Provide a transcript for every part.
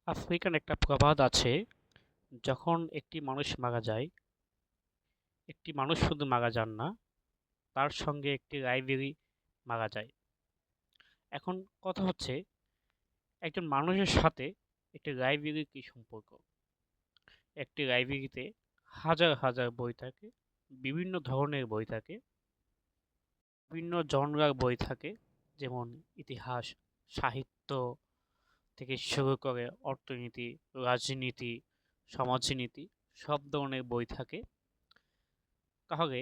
African একটা প্রবাদ আছে, যখন একটি মানুষ মারা যায়, একটি মানুষ শুধু মারা যান না, তার সঙ্গে একটি লাইব্রেরি মারা যায়। এখন কথা হচ্ছে, একজন মানুষের সাথে একটি লাইব্রেরির কি সম্পর্ক? একটি লাইব্রেরিতে হাজার হাজার বই থাকে, বিভিন্ন ধরনের বই থাকে, বিভিন্ন জনরার বই থাকে, যেমন ইতিহাস, সাহিত্য থেকে শুরু করে অর্থনীতি, রাজনীতি, সমাজনীতি, সব ধরনের বই থাকে। তাহলে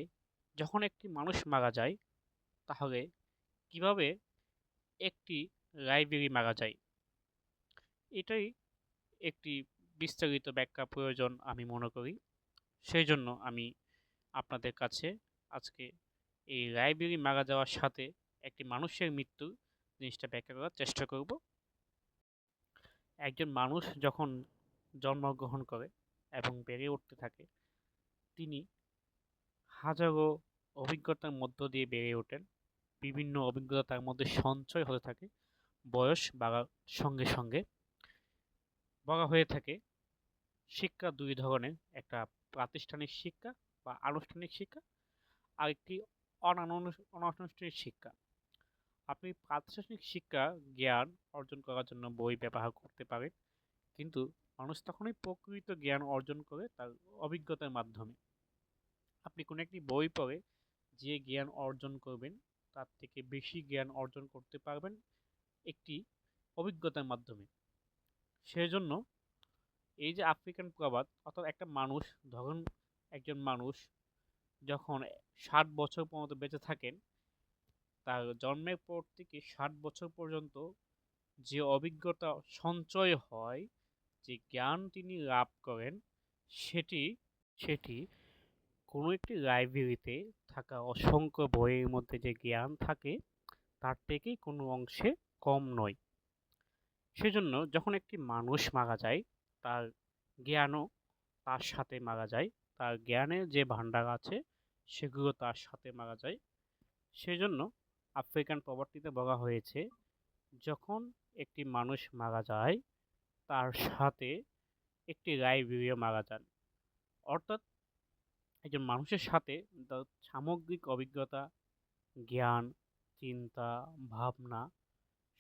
যখন একটি মানুষ মারা যায়, তাহলে কিভাবে একটি লাইব্রেরি মারা যায়? এটাই একটি বিস্তারিত ব্যাখ্যা প্রয়োজন আমি মনে করি। সেই জন্য আমি আপনাদের কাছে আজকে এই লাইব্রেরি মারা যাওয়ার সাথে একটি মানুষের মৃত্যু জিনিসটা ব্যাখ্যা করার চেষ্টা করব। একজন মানুষ যখন জন্মগ্রহণ করে এবং বেড়ে উঠতে থাকে, তিনি হাজারো অভিজ্ঞতার মধ্য দিয়ে বেড়ে ওঠেন। বিভিন্ন অভিজ্ঞতা তার মধ্যে সঞ্চয় হতে থাকে বয়স বাড়ার সঙ্গে সঙ্গে। বলা হয়ে থাকে শিক্ষা দুই ধরনের, একটা প্রাতিষ্ঠানিক শিক্ষা বা আনুষ্ঠানিক শিক্ষা, আরেকটি অনানুষ্ঠানিক শিক্ষা। আপনি প্রাতিষ্ঠানিক শিক্ষা জ্ঞান অর্জন করার জন্য বই ব্যবহার করতে পারেন, কিন্তু মানুষ তখনই প্রকৃত জ্ঞান অর্জন করে তার অভিজ্ঞতার মাধ্যমে। আপনি কোনো একটি বই পড়ে যে জ্ঞান অর্জন করবেন, তার থেকে বেশি জ্ঞান অর্জন করতে পারবেন একটি অভিজ্ঞতার মাধ্যমে। সেজন্য এই যে আফ্রিকান প্রবাদ, অর্থাৎ একটা মানুষ, ধরুন একজন মানুষ যখন 60 বছর পর্যন্ত বেঁচে থাকেন, তার জন্মের পর থেকে 60 বছর পর্যন্ত যে অভিজ্ঞতা সঞ্চয় হয়, যে জ্ঞান তিনি লাভ করেন, সেটি সেটি কোনো একটি লাইব্রেরিতে থাকা অসংখ্য বইয়ের মধ্যে যে জ্ঞান থাকে, তার থেকেই কোনো অংশে কম নয়। সেজন্য যখন একটি মানুষ মারা যায়, তার জ্ঞানও তার সাথে মারা যায়। তার জ্ঞানের যে ভান্ডার আছে, সেগুলো তার সাথে মারা যায়। সেজন্য আফ্রিকান প্রবাদটিতে বলা হয়েছে, যখন একটি মানুষ মারা যায়, তার সাথে একটি লাইব্রেরিও মারা যান। অর্থাৎ একজন মানুষের সাথে তার সামগ্রিক অভিজ্ঞতা, জ্ঞান, চিন্তা, ভাবনা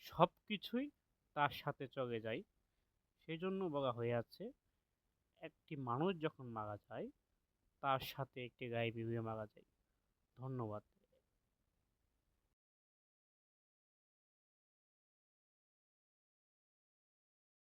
সবকিছুই তার সাথে চলে যায়। সেজন্য বলা হয়ে আছে, একটি মানুষ যখন মারা যায়, তার সাথে একটি লাইব্রেরিও মারা যায়। ধন্যবাদ।